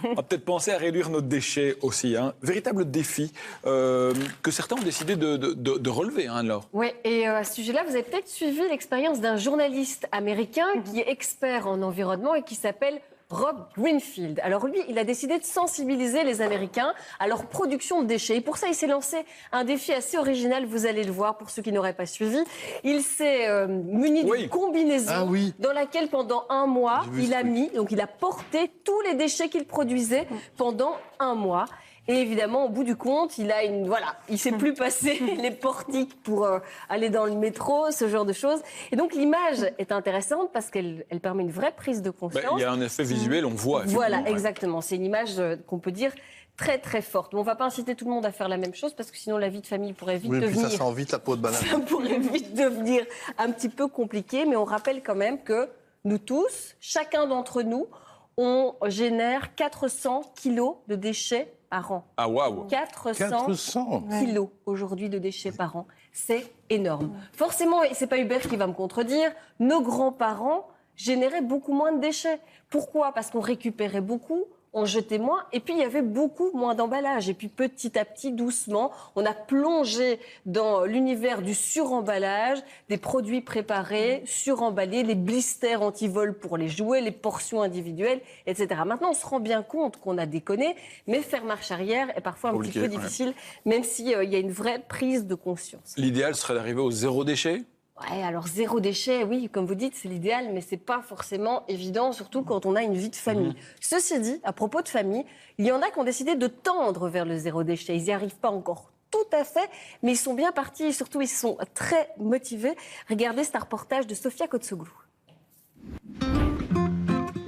On va peut-être penser à réduire nos déchets aussi. Véritable défi que certains ont décidé de relever, Laure. Oui, et à ce sujet-là, vous avez peut-être suivi l'expérience d'un journaliste américain qui est expert en environnement et qui s'appelle Rob Greenfield. Alors lui, il a décidé de sensibiliser les Américains à leur production de déchets. Et pour ça, il s'est lancé un défi assez original, vous allez le voir pour ceux qui n'auraient pas suivi. Il s'est muni d'une combinaison dans laquelle pendant un mois, il a porté tous les déchets qu'il produisait pendant un mois. Et évidemment, au bout du compte, il s'est plus passé les portiques pour aller dans le métro, ce genre de choses. Et donc, l'image est intéressante parce qu'elle permet une vraie prise de conscience. Il y a un effet visuel, on voit. Voilà, exactement. C'est une image qu'on peut dire très, très forte. Mais on ne va pas inciter tout le monde à faire la même chose parce que sinon, la vie de famille pourrait vite devenir... ça sent vite la peau de banane. Ça pourrait vite devenir un petit peu compliqué. Mais on rappelle quand même que nous tous, chacun d'entre nous, on génère 400 kilos de déchets par an. Ah waouh 400 kilos aujourd'hui de déchets par an. C'est énorme. Forcément, et c'est pas Hubert qui va me contredire, nos grands-parents généraient beaucoup moins de déchets. Pourquoi ? Parce qu'on récupérait beaucoup, on jetait moins, et puis il y avait beaucoup moins d'emballage. Et puis petit à petit, doucement, on a plongé dans l'univers du suremballage, des produits préparés, suremballés, les blisters anti-vol pour les jouets, les portions individuelles, etc. Maintenant, on se rend bien compte qu'on a déconné, mais faire marche arrière est parfois un petit peu difficile, même s'il y a une vraie prise de conscience. L'idéal serait d'arriver au zéro déchet ? Ouais, alors zéro déchet, oui, comme vous dites, c'est l'idéal, mais c'est pas forcément évident, surtout quand on a une vie de famille. Ceci dit, à propos de famille, il y en a qui ont décidé de tendre vers le zéro déchet. Ils n'y arrivent pas encore tout à fait, mais ils sont bien partis et surtout, ils sont très motivés. Regardez ce reportage de Sofia Kotsoglou.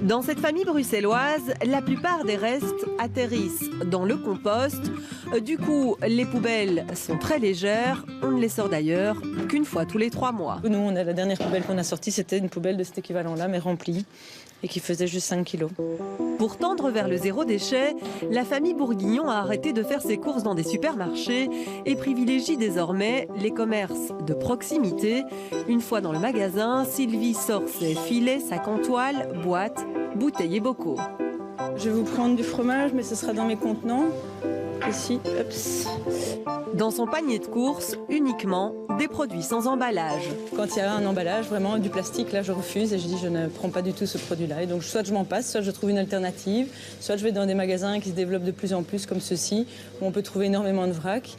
Dans cette famille bruxelloise, la plupart des restes atterrissent dans le compost. Du coup, les poubelles sont très légères. On ne les sort d'ailleurs qu'une fois tous les 3 mois. Nous, la dernière poubelle qu'on a sortie, c'était une poubelle de cet équivalent-là, mais remplie, et qui faisait juste 5 kilos. Pour tendre vers le zéro déchet, la famille Bourguignon a arrêté de faire ses courses dans des supermarchés et privilégie désormais les commerces de proximité. Une fois dans le magasin, Sylvie sort ses filets, sacs en toile, boîtes, bouteilles et bocaux. Je vais vous prendre du fromage, mais ce sera dans mes contenants. Ici, Dans son panier de courses, uniquement des produits sans emballage. Quand il y a un emballage, vraiment du plastique, là je refuse et je dis je ne prends pas du tout ce produit-là. Et donc soit je m'en passe, soit je trouve une alternative, soit je vais dans des magasins qui se développent de plus en plus comme ceux-ci, où on peut trouver énormément de vrac.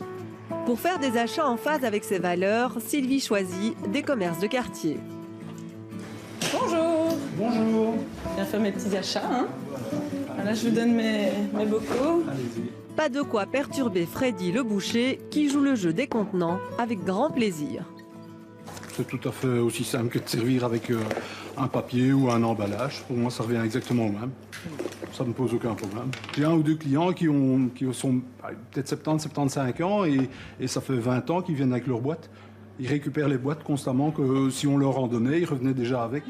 Pour faire des achats en phase avec ses valeurs, Sylvie choisit des commerces de quartier. Bonjour. Bonjour. Je viens faire mes petits achats. Voilà, je vous donne mes bocaux. Pas de quoi perturber Freddy le boucher qui joue le jeu des contenants avec grand plaisir. C'est tout à fait aussi simple que de servir avec un papier ou un emballage. Pour moi, ça revient exactement au même. Ça ne me pose aucun problème. J'ai 1 ou 2 clients qui sont peut-être 70, 75 ans et ça fait 20 ans qu'ils viennent avec leur boîte. Ils récupèrent les boîtes constamment, que si on leur en donnait, ils revenaient déjà avec.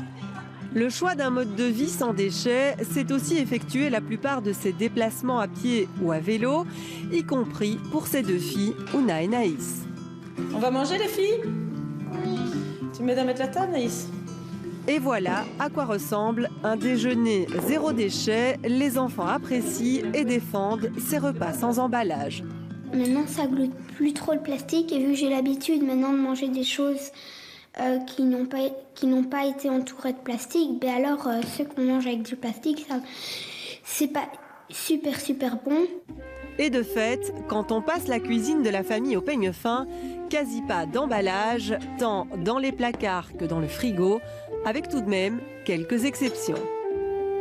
Le choix d'un mode de vie sans déchets, c'est aussi effectuer la plupart de ses déplacements à pied ou à vélo, y compris pour ses 2 filles, Ouna et Naïs. On va manger les filles ? Oui. Tu m'aides à mettre la table, Naïs ? Et voilà à quoi ressemble un déjeuner zéro déchet. Les enfants apprécient et défendent ces repas sans emballage. Maintenant, ça glute plus trop le plastique et vu que j'ai l'habitude maintenant de manger des choses qui n'ont pas été entourées de plastique, ben alors ceux qu'on mange avec du plastique, c'est pas super bon. Et de fait, quand on passe la cuisine de la famille au peigne fin, quasi pas d'emballage, tant dans les placards que dans le frigo, avec tout de même quelques exceptions.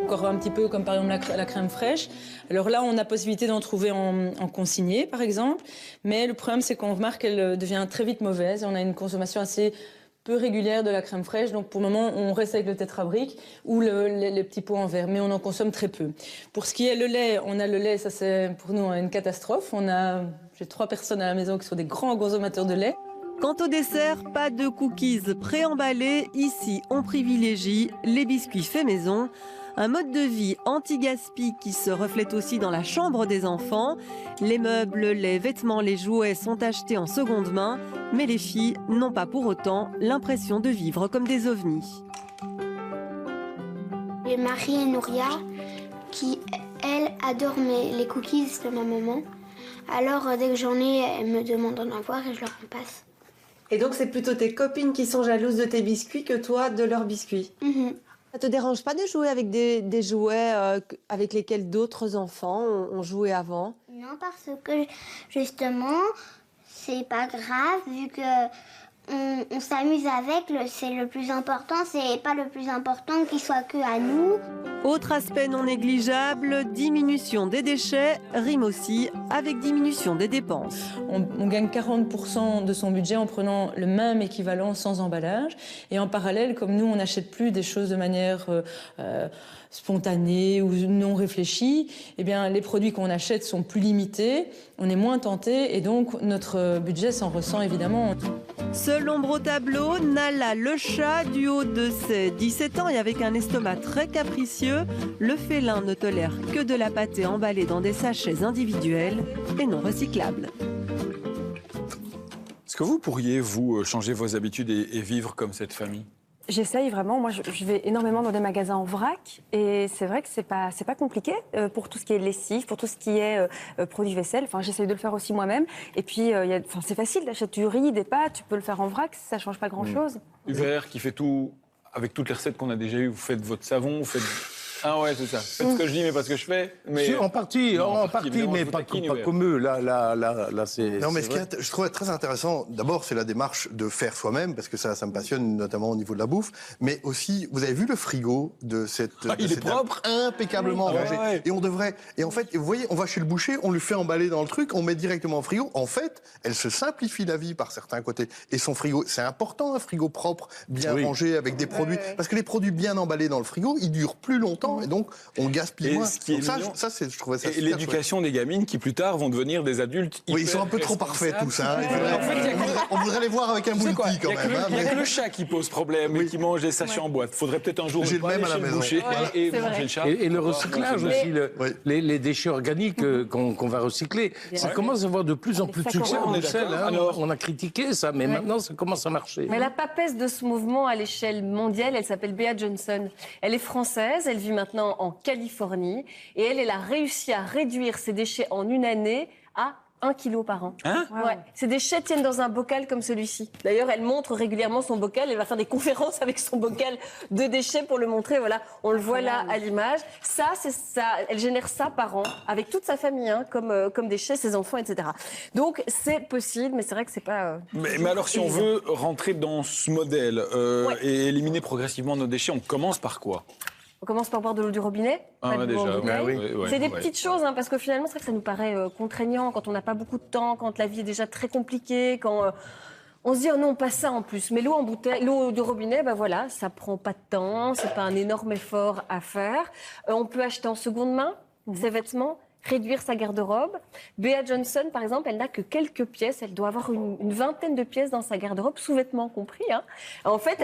Encore un petit peu comme par exemple la crème fraîche. Alors là, on a possibilité d'en trouver en consigné, par exemple. Mais le problème, c'est qu'on remarque qu'elle devient très vite mauvaise. On a une consommation assez peu régulière de la crème fraîche. Donc pour le moment, on reste avec le tétrabrique ou les petits pots en verre. Mais on en consomme très peu. Pour ce qui est le lait, on a le lait, ça c'est pour nous une catastrophe. J'ai 3 personnes à la maison qui sont des grands consommateurs de lait. Quant au dessert, pas de cookies préemballés. Ici, on privilégie les biscuits faits maison. Un mode de vie anti-gaspi qui se reflète aussi dans la chambre des enfants. Les meubles, les vêtements, les jouets sont achetés en seconde main, mais les filles n'ont pas pour autant l'impression de vivre comme des ovnis. J'ai Marie et Nouria qui, elle adore les cookies de ma maman. Alors, dès que j'en ai, elle me demande d'en avoir et je leur en passe. Et donc, c'est plutôt tes copines qui sont jalouses de tes biscuits que toi de leurs biscuits. Ça te dérange pas de jouer avec des jouets avec lesquels d'autres enfants ont joué avant? Non, parce que justement, c'est pas grave, vu que on s'amuse avec, c'est le plus important, c'est pas le plus important qu'il soit que à nous. Autre aspect non négligeable, diminution des déchets rime aussi avec diminution des dépenses. On gagne 40% de son budget en prenant le même équivalent sans emballage. Et en parallèle, comme nous, on n'achète plus des choses de manière spontanée ou non réfléchie, eh bien, les produits qu'on achète sont plus limités, on est moins tenté et donc notre budget s'en ressent évidemment. Seul ombre au tableau, Nala le chat, du haut de ses 17 ans et avec un estomac très capricieux, le félin ne tolère que de la pâtée emballée dans des sachets individuels et non recyclables. Est-ce que vous pourriez, vous, changer vos habitudes et vivre comme cette famille? J'essaye vraiment. Moi, je vais énormément dans des magasins en vrac et c'est vrai que c'est pas compliqué pour tout ce qui est lessive, pour tout ce qui est produits vaisselle. Enfin, j'essaye de le faire aussi moi-même. Et puis, c'est facile. T'achètes du riz, des pâtes, tu peux le faire en vrac. Ça change pas grand-chose. Hubert, qui fait tout avec toutes les recettes qu'on a déjà eues. Vous faites votre savon, vous faites... Ah ouais, c'est ça. Faites ce que je dis, mais pas ce que je fais. Mais... Si, en partie, évidemment, mais je pas taquine, comme eux. Là, c'est... Non, mais c'est ce que je trouvais très intéressant, d'abord, c'est la démarche de faire soi-même, parce que ça me passionne, notamment au niveau de la bouffe. Mais aussi, vous avez vu le frigo de cette... il est propre. Impeccablement rangé. Ouais. Et on devrait... Et en fait, vous voyez, on va chez le boucher, on lui fait emballer dans le truc, on met directement au frigo. En fait, elle se simplifie la vie par certains côtés. Et son frigo, c'est important, un frigo propre, bien rangé, avec des produits... Parce que les produits bien emballés dans le frigo, ils durent plus longtemps, et donc on gaspille Et moins. ce qui est Donc ça, mignon, je trouvais ça Et super l'éducation des gamines qui, plus tard, vont devenir des adultes hyper Oui, ils sont un peu trop parfaits, tous. Hein. responsables. On voudrait les voir avec un Tu sais quoi, boulety, quand même. Il n'y a que le chat qui pose problème et qui mange des sachets en boîte. Faudrait peut-être un jour J'ai le pas même aller à la chez le maison. boucher Voilà. et C'est manger vrai. le chat. Et le recyclage aussi, les déchets organiques qu'on va recycler, ça commence à avoir de plus en plus de succès. on est Bruxelles, d'accord. hein. Alors- On a critiqué ça, mais maintenant ça commence à marcher. Mais la papesse de ce mouvement à l'échelle mondiale, elle s'appelle Bea Johnson. Elle est française, elle vit maintenant en Californie et elle a réussi à réduire ses déchets en une année à 1 kilo par an. Hein? Ouais. Ces déchets tiennent dans un bocal comme celui-ci. D'ailleurs, elle montre régulièrement son bocal. Elle va faire des conférences avec son bocal de déchets pour le montrer. Voilà, on le voit là à l'image. Ça, c'est ça. Elle génère ça par an avec toute sa famille, hein, comme déchets, ses enfants, etc. Donc, c'est possible, mais c'est vrai que c'est pas. Mais alors, si on veut rentrer dans ce modèle et éliminer progressivement nos déchets, on commence par quoi? On commence par boire de l'eau du robinet. Pas de l'eau en bouteille. C'est des petites choses, hein, parce que finalement, c'est vrai que ça nous paraît contraignant quand on n'a pas beaucoup de temps, quand la vie est déjà très compliquée, quand on se dit oh non, pas ça en plus. Mais l'eau en bouteille, l'eau du robinet, ben voilà, ça prend pas de temps, c'est pas un énorme effort à faire. On peut acheter en seconde main ses vêtements. Réduire sa garde-robe. Bea Johnson, par exemple, elle n'a que quelques pièces. Elle doit avoir une vingtaine de pièces dans sa garde-robe, sous-vêtements compris. Hein. En fait,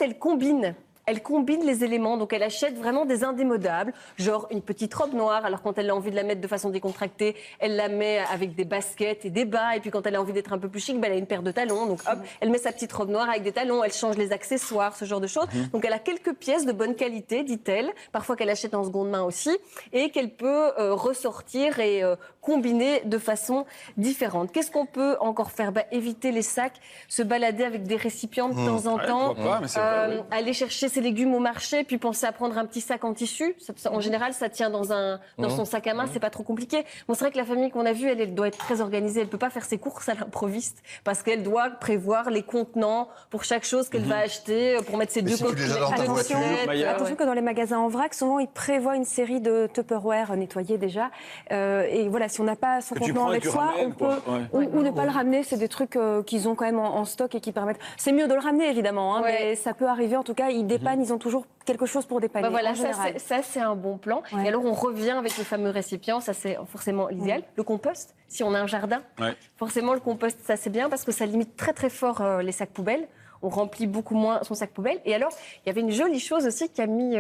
elle combine. Elle combine les éléments, donc elle achète vraiment des indémodables, genre une petite robe noire, alors quand elle a envie de la mettre de façon décontractée, elle la met avec des baskets et des bas, et puis quand elle a envie d'être un peu plus chic, ben elle a une paire de talons, donc hop, elle met sa petite robe noire avec des talons, elle change les accessoires, ce genre de choses. Donc elle a quelques pièces de bonne qualité, dit-elle, parfois qu'elle achète en seconde main aussi, et qu'elle peut ressortir et combiner de façon différente. Qu'est-ce qu'on peut encore faire? Éviter les sacs, se balader avec des récipients de temps en temps, pourquoi pas, mais c'est vrai, oui. aller chercher ses légumes au marché, puis penser à prendre un petit sac en tissu. En général, ça tient dans son sac à main, c'est pas trop compliqué. Bon, c'est vrai que la famille qu'on a vue, elle doit être très organisée. Elle peut pas faire ses courses à l'improviste parce qu'elle doit prévoir les contenants pour chaque chose qu'elle va acheter, pour mettre ses deux si tu les as dans ta voiture, Attention que dans les magasins en vrac, souvent ils prévoient une série de Tupperware nettoyés déjà. Et voilà, si on n'a pas son Que tu contenant prends et avec tu soi, ramènes, on peut quoi. ou ne pas le ramener. C'est des trucs qu'ils ont quand même en stock et qui permettent. C'est mieux de le ramener évidemment, hein, mais ça peut arriver. En tout cas, ils dépannent, ils ont toujours quelque chose pour dépanner. Voilà, en général. ça c'est un bon plan. Ouais. Et alors on revient avec le fameux récipient, ça c'est forcément l'idéal. Le compost, si on a un jardin, forcément le compost ça c'est bien parce que ça limite très très fort les sacs poubelles. On remplit beaucoup moins son sac poubelle. Et alors, il y avait une jolie chose aussi qui a mis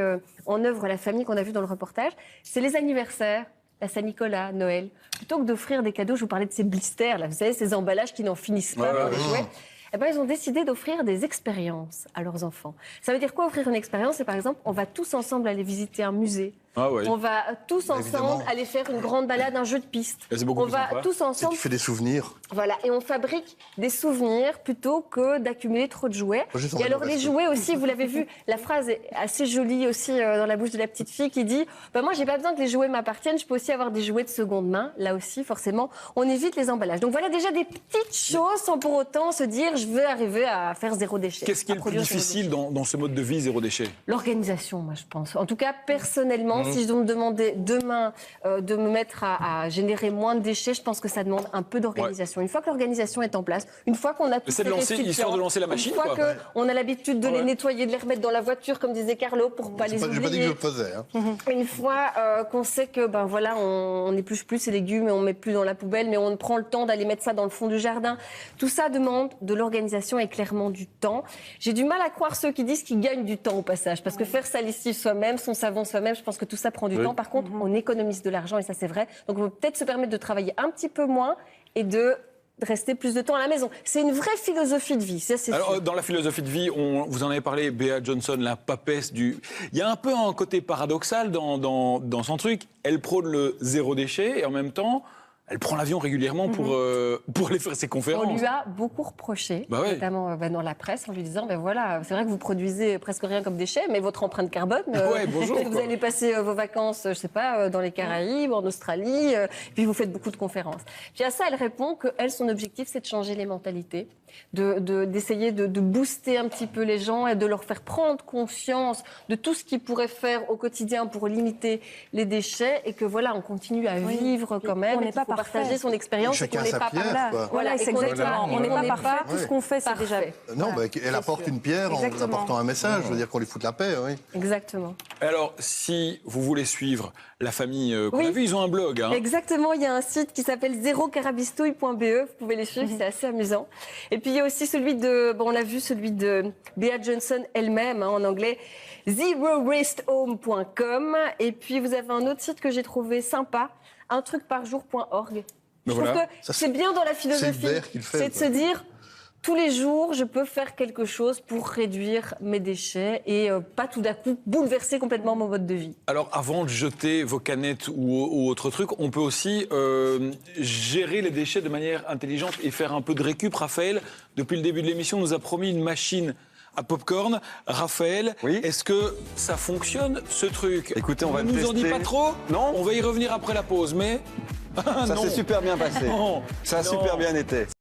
en œuvre la famille qu'on a vue dans le reportage, c'est les anniversaires. La Saint-Nicolas, Noël. Plutôt que d'offrir des cadeaux, je vous parlais de ces blisters, là, vous savez, ces emballages qui n'en finissent pas pour les jouets. Eh ben, ils ont décidé d'offrir des expériences à leurs enfants. Ça veut dire quoi offrir une expérience? C'est par exemple, on va tous ensemble aller visiter un musée, Ah ouais. On va tous ensemble Évidemment. aller faire une grande balade, un jeu de piste. Et c'est beaucoup On plus va sympa. tous Et ensemble. tu fais des souvenirs. Voilà, et on fabrique des souvenirs plutôt que d'accumuler trop de jouets. Moi, juste, on Et va alors le les rester. jouets aussi, vous l'avez vu, la phrase est assez jolie aussi dans la bouche de la petite fille qui dit moi j'ai pas besoin que les jouets m'appartiennent, je peux aussi avoir des jouets de seconde main. Là aussi, forcément, on évite les emballages. Donc voilà déjà des petites choses sans pour autant se dire je veux arriver à faire zéro déchet. Qu'est-ce qui est à le plus produire zéro difficile déchet. dans ce mode de vie zéro déchet? L'organisation, moi je pense. En tout cas, personnellement, si je dois me demander demain de me mettre à générer moins de déchets, je pense que ça demande un peu d'organisation. Une fois que l'organisation est en place, une fois qu'on a tous C'est de ces lancer, récipients, histoire de lancer la machine, une fois quoi. qu'on a l'habitude de les nettoyer, de les remettre dans la voiture, comme disait Carlo, pour pas les J'ai pas dit que je oublier. le faisais. Hein. Une fois qu'on sait que voilà, on n'épluche plus ces légumes et on met plus dans la poubelle, mais on prend le temps d'aller mettre ça dans le fond du jardin. Tout ça demande de l'organisation et clairement du temps. J'ai du mal à croire ceux qui disent qu'ils gagnent du temps au passage, parce que faire sa lessive soi-même, son savon soi-même, je pense que tout ça prend du temps. Par contre, on économise de l'argent et ça c'est vrai. Donc on peut peut-être se permettre de travailler un petit peu moins et de rester plus de temps à la maison. C'est une vraie philosophie de vie, ça c'est Alors, sûr. dans la philosophie de vie, vous en avez parlé, Bea Johnson, la papesse du... Il y a un peu un côté paradoxal dans son truc. Elle prône le zéro déchet et en même temps, elle prend l'avion régulièrement pour aller faire ses conférences. On lui a beaucoup reproché, Bah ouais. notamment dans la presse, en lui disant voilà, c'est vrai que vous produisez presque rien comme déchets, mais votre empreinte carbone, Ouais, bonjour, peut-être que vous quoi. allez passer vos vacances, je sais pas, dans les Caraïbes, en Australie, puis vous faites beaucoup de conférences. Puis à ça, elle répond que elle, son objectif, c'est de changer les mentalités, d'essayer de booster un petit peu les gens et de leur faire prendre conscience de tout ce qu'ils pourraient faire au quotidien pour limiter les déchets et que voilà, on continue à vivre quand même. On et n'est qu'il pas faut parfait. partager son expérience. Chacun et qu'on n'est sa pas pierre, parfait. quoi. Voilà, c'est et qu'on n'est exactement. pas- On n'est pas pas parfait. Tout ce qu'on fait, c'est déjà. parfait. Non, Voilà. elle apporte une pierre en Exactement. apportant un message. Je veux dire qu'on lui fout la paix, oui. Exactement. Alors, si vous voulez suivre la famille qu'on Oui. a vue, ils ont un blog. Hein. Exactement, il y a un site qui s'appelle zerocarabistouille.be, vous pouvez les suivre, c'est assez amusant. Et puis il y a aussi celui de, on l'a vu, celui de Bea Johnson elle-même, en anglais, zerowastehome.com. Et puis vous avez un autre site que j'ai trouvé sympa, untrucparjour.org. Je trouve voilà. que Ça, c'est bien dans la philosophie, Hubert qui le fait, c'est de quoi. se dire... Tous les jours, je peux faire quelque chose pour réduire mes déchets et pas tout d'un coup bouleverser complètement mon mode de vie. Alors, avant de jeter vos canettes ou autre truc, on peut aussi gérer les déchets de manière intelligente et faire un peu de récup. Raphaël, depuis le début de l'émission, nous a promis une machine à popcorn. Raphaël, Oui. est-ce que ça fonctionne, ce truc? Écoutez, on va ne le nous en dit tester. pas trop. Non. On va y revenir après la pause, mais... Ça Non. s'est super bien passé. Non. Ça a Non. super bien été.